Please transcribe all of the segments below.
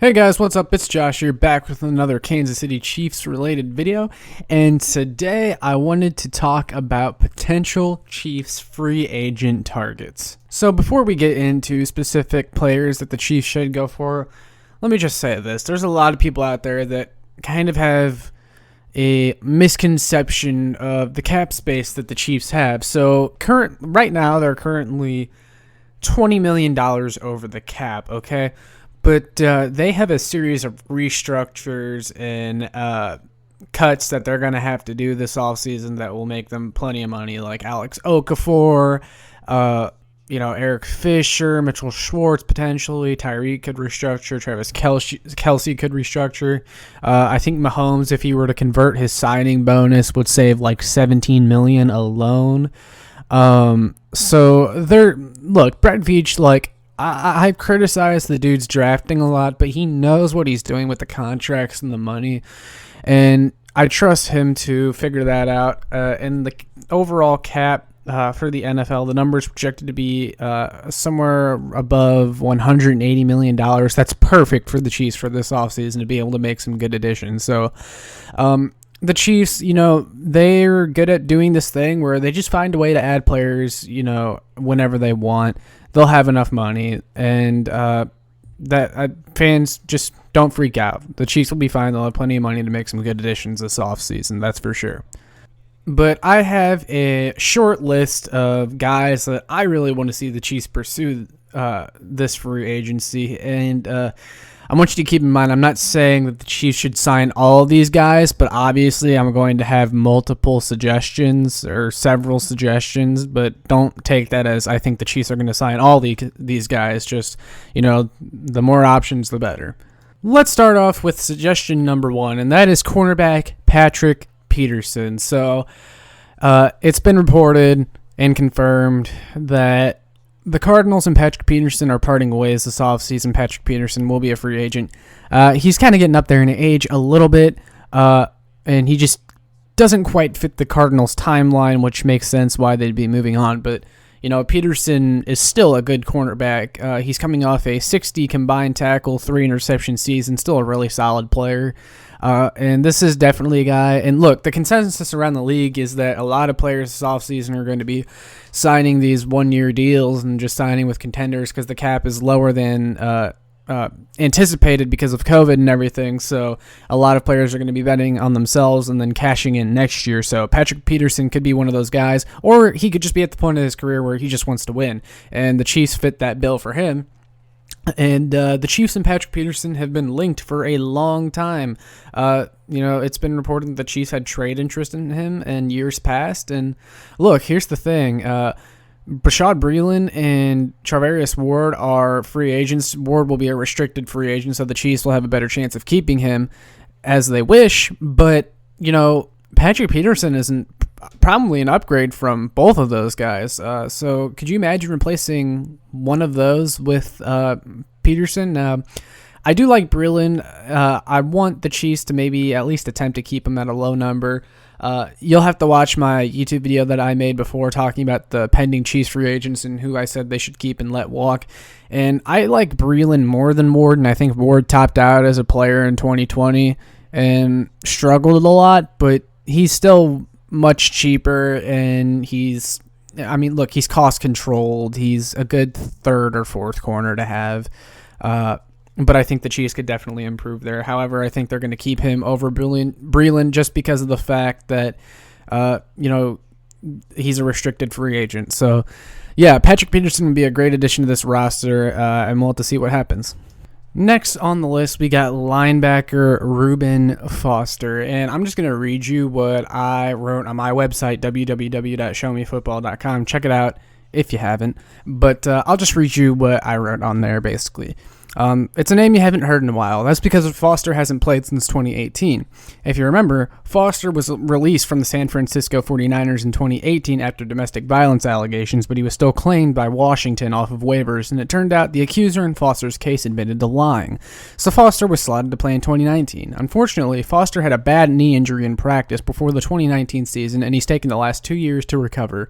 Hey guys, what's up? It's Josh here, back with another Kansas City Chiefs related video, and today I wanted to talk about potential Chiefs free agent targets. So before we get into specific players that the Chiefs should go for, let me just say this. There's a lot of people out there that kind of have a misconception of the cap space that the Chiefs have. So right now they're currently $20 million over the cap, okay? But they have a series of restructures and cuts that they're going to have to do this offseason that will make them plenty of money, like Alex Okafor, Eric Fisher, Mitchell Schwartz potentially, Tyreek could restructure, Travis Kelce could restructure. I think Mahomes, if he were to convert his signing bonus, would save like $17 million alone. So Brett Veach, I've criticized the dude's drafting a lot, but he knows what he's doing with the contracts and the money, and I trust him to figure that out. And the overall cap for the NFL, the number is projected to be somewhere above $180 million. That's perfect for the Chiefs for this offseason to be able to make some good additions. So the Chiefs, they're good at doing this thing where they just find a way to add players, whenever they want. They'll have enough money, and fans just don't freak out. The Chiefs will be fine. They'll have plenty of money to make some good additions this offseason, that's for sure. But I have a short list of guys that I really want to see the Chiefs pursue this free agency, and I want you to keep in mind, I'm not saying that the Chiefs should sign all of these guys, but obviously I'm going to have multiple suggestions or several suggestions, but don't take that as I think the Chiefs are going to sign all these guys. Just, the more options, the better. Let's start off with suggestion number one, and that is cornerback Patrick Peterson. So it's been reported and confirmed that the Cardinals and Patrick Peterson are parting ways this offseason. Patrick Peterson will be a free agent. He's kind of getting up there in age a little bit, and he just doesn't quite fit the Cardinals' timeline, which makes sense why they'd be moving on. But, Peterson is still a good cornerback. He's coming off a 60 combined tackle, 3 interception season, still a really solid player. And this is definitely a guy. And look, the consensus around the league is that a lot of players this offseason are going to be signing these one-year deals and just signing with contenders because the cap is lower than anticipated because of COVID and everything. So a lot of players are going to be betting on themselves and then cashing in next year. So Patrick Peterson could be one of those guys, or he could just be at the point of his career where he just wants to win. And the Chiefs fit that bill for him. And the Chiefs and Patrick Peterson have been linked for a long time. It's been reported that the Chiefs had trade interest in him in years past. And look, here's the thing. Bashaud Breeland and Charvarius Ward are free agents. Ward will be a restricted free agent, so the Chiefs will have a better chance of keeping him as they wish. But, Patrick Peterson isn't probably an upgrade from both of those guys. So could you imagine replacing one of those with Peterson? I do like Breeland. I want the Chiefs to maybe at least attempt to keep him at a low number. You'll have to watch my YouTube video that I made before talking about the pending Chiefs free agents and who I said they should keep and let walk. And I like Breeland more than Ward, and I think Ward topped out as a player in 2020 and struggled a lot, but he's still much cheaper, and he's cost controlled. He's a good third or fourth corner to have. But I think the Chiefs could definitely improve there. However, I think they're going to keep him over Breeland just because of the fact that, he's a restricted free agent. So, yeah, Patrick Peterson would be a great addition to this roster, and we'll have to see what happens. Next on the list, we got linebacker Reuben Foster, and I'm just going to read you what I wrote on my website, www.showmefootball.com. Check it out if you haven't, but I'll just read you what I wrote on there, basically. It's a name you haven't heard in a while. That's because Foster hasn't played since 2018. If you remember, Foster was released from the San Francisco 49ers in 2018 after domestic violence allegations, but he was still claimed by Washington off of waivers, and it turned out the accuser in Foster's case admitted to lying. So Foster was slotted to play in 2019. Unfortunately, Foster had a bad knee injury in practice before the 2019 season, and he's taken the last 2 years to recover.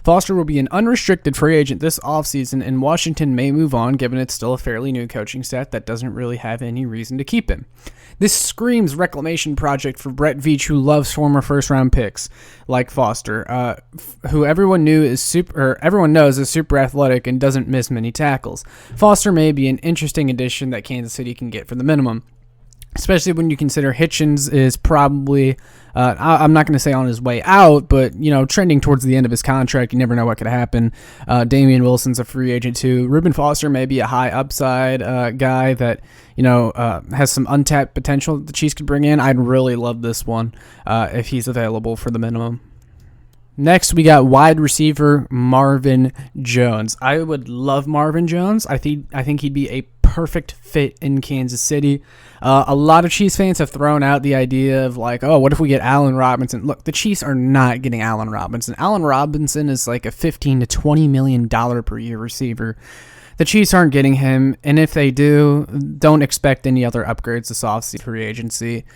Foster will be an unrestricted free agent this offseason, and Washington may move on given it's still a fairly new coach coaching staff that doesn't really have any reason to keep him. This screams reclamation project for Brett Veach, who loves former first-round picks like Foster, who everyone knows is super athletic and doesn't miss many tackles. Foster may be an interesting addition that Kansas City can get for the minimum, especially when you consider Hitchens is probably, I'm not going to say on his way out, but, trending towards the end of his contract. You never know what could happen. Damian Wilson's a free agent too. Reuben Foster may be a high upside guy that, has some untapped potential that the Chiefs could bring in. I'd really love this one if he's available for the minimum. Next, we got wide receiver Marvin Jones. I would love Marvin Jones. I think he'd be a perfect fit in Kansas City. A lot of Chiefs fans have thrown out the idea of like, oh, what if we get Allen Robinson? Look, the Chiefs are not getting Allen Robinson. Allen Robinson is like a $15 to $20 million per year receiver. The Chiefs aren't getting him, and if they do, don't expect any other upgrades this offseason free agency,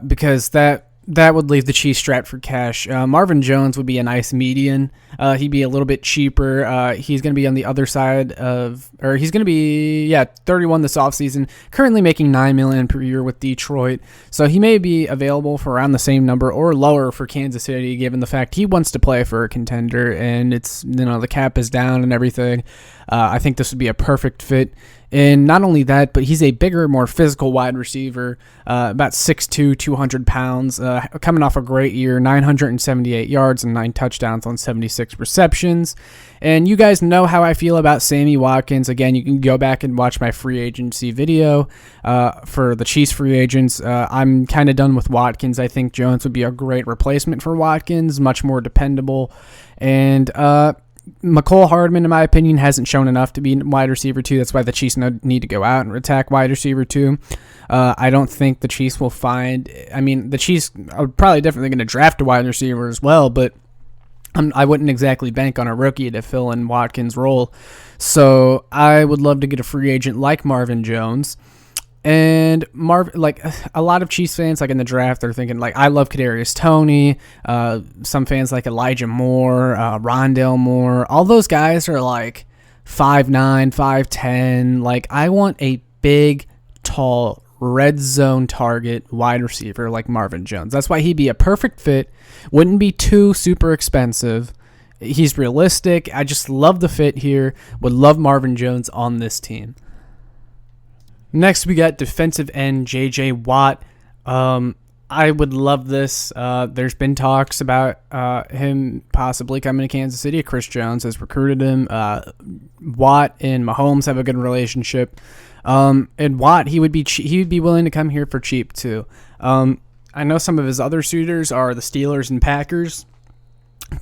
because that would leave the Chiefs strapped for cash. Marvin Jones would be a nice median. He'd be a little bit cheaper. He's going to be on the other side he's going to be 31 this offseason, currently making $9 million per year with Detroit. So he may be available for around the same number or lower for Kansas City, given the fact he wants to play for a contender and it's, the cap is down and everything. I think this would be a perfect fit. And not only that, but he's a bigger, more physical wide receiver, about 6'2", 200 pounds, coming off a great year, 978 yards and 9 touchdowns on 76 receptions. And you guys know how I feel about Sammy Watkins. Again, you can go back and watch my free agency video for the Chiefs free agents. I'm kind of done with Watkins. I think Jones would be a great replacement for Watkins, much more dependable. And McCole Hardman, in my opinion, hasn't shown enough to be wide receiver 2. That's why the Chiefs need to go out and attack wide receiver 2. I don't think the Chiefs will find... the Chiefs are probably definitely going to draft a wide receiver as well, but I wouldn't exactly bank on a rookie to fill in Watkins' role. So I would love to get a free agent like Marvin Jones. And a lot of Chiefs fans, in the draft, they're thinking, I love Kadarius Toney. Some fans like Elijah Moore, Rondale Moore. All those guys are 5'9", 5'10". I want a big, tall, red zone target wide receiver like Marvin Jones. That's why he'd be a perfect fit. Wouldn't be too super expensive. He's realistic. I just love the fit here. Would love Marvin Jones on this team. Next, we got defensive end J.J. Watt. I would love this. There's been talks about him possibly coming to Kansas City. Chris Jones has recruited him. Watt and Mahomes have a good relationship. And Watt, he would be willing to come here for cheap too. I know some of his other suitors are the Steelers and Packers.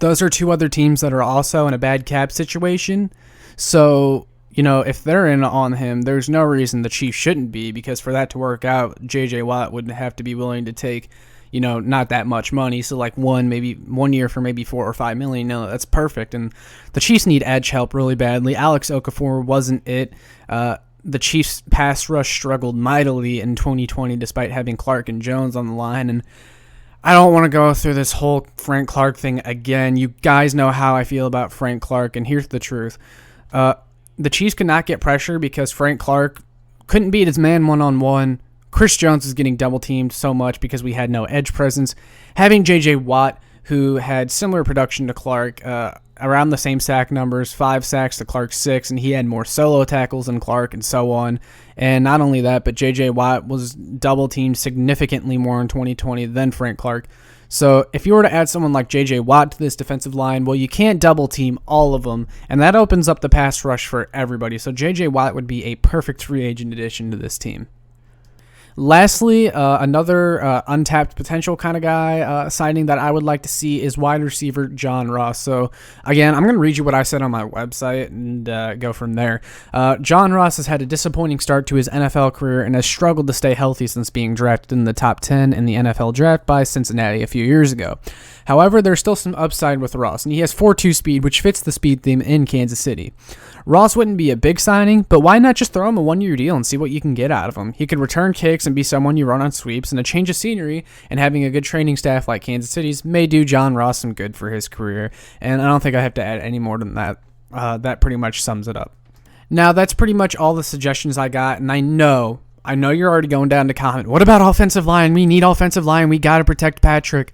Those are two other teams that are also in a bad cap situation. So, if they're in on him, there's no reason the Chiefs shouldn't be, because for that to work out, J.J. Watt would have to be willing to take, not that much money. So maybe 1 year for maybe $4 or $5 million. No, that's perfect. And the Chiefs need edge help really badly. Alex Okafor wasn't it. The Chiefs pass rush struggled mightily in 2020 despite having Clark and Jones on the line. And I don't want to go through this whole Frank Clark thing again. You guys know how I feel about Frank Clark, and here's the truth. The Chiefs could not get pressure because Frank Clark couldn't beat his man one-on-one. Chris Jones is getting double-teamed so much because we had no edge presence. Having J.J. Watt, who had similar production to Clark, around the same sack numbers, 5 sacks to Clark's 6, and he had more solo tackles than Clark and so on. And not only that, but J.J. Watt was double-teamed significantly more in 2020 than Frank Clark. So if you were to add someone like J.J. Watt to this defensive line, well, you can't double-team all of them, and that opens up the pass rush for everybody. So J.J. Watt would be a perfect free agent addition to this team. Lastly, another untapped potential kind of guy signing that I would like to see is wide receiver John Ross. So, again, I'm going to read you what I said on my website and go from there. John Ross has had a disappointing start to his NFL career and has struggled to stay healthy since being drafted in the top 10 in the NFL draft by Cincinnati a few years ago. However, there's still some upside with Ross, and he has 4.2 speed, which fits the speed theme in Kansas City. Ross wouldn't be a big signing, but why not just throw him a 1-year deal and see what you can get out of him? He could return kicks and be someone you run on sweeps, and a change of scenery and having a good training staff like Kansas City's may do John Ross some good for his career, and I don't think I have to add any more than that. That pretty much sums it up. Now, that's pretty much all the suggestions I got, and I know you're already going down to comment. What about offensive line? We need offensive line. We got to protect Patrick.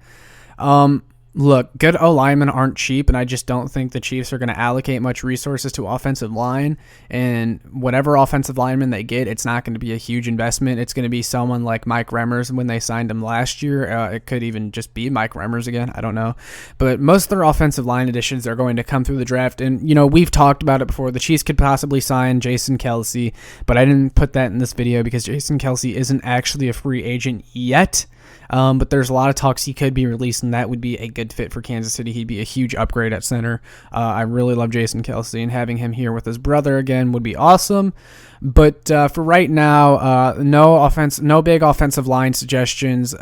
Look, good O-linemen aren't cheap, and I just don't think the Chiefs are going to allocate much resources to offensive line. And whatever offensive lineman they get, it's not going to be a huge investment. It's going to be someone like Mike Remmers when they signed him last year. It could even just be Mike Remmers again. I don't know. But most of their offensive line additions are going to come through the draft. And, we've talked about it before. The Chiefs could possibly sign Jason Kelce, but I didn't put that in this video because Jason Kelce isn't actually a free agent yet. But there's a lot of talks he could be released, and that would be a good fit for Kansas City. He'd be a huge upgrade at center. I really love Jason Kelce, and having him here with his brother again would be awesome. But for right now, no big offensive line suggestions.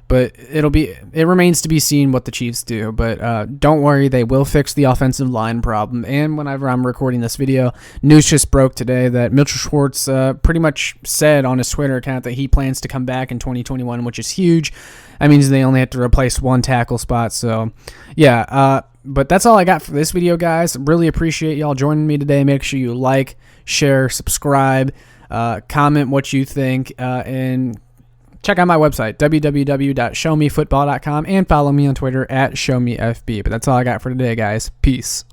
But it remains to be seen what the Chiefs do. But don't worry, they will fix the offensive line problem. And whenever I'm recording this video, news just broke today that Mitchell Schwartz pretty much said on his Twitter account that he plans to come back in 2021, which is huge. That means they only have to replace one tackle spot. So, yeah. But that's all I got for this video, guys. Really appreciate y'all joining me today. Make sure you like, share, subscribe, comment what you think, and check out my website, www.showmefootball.com, and follow me on Twitter @ShowMeFB. But that's all I got for today, guys. Peace.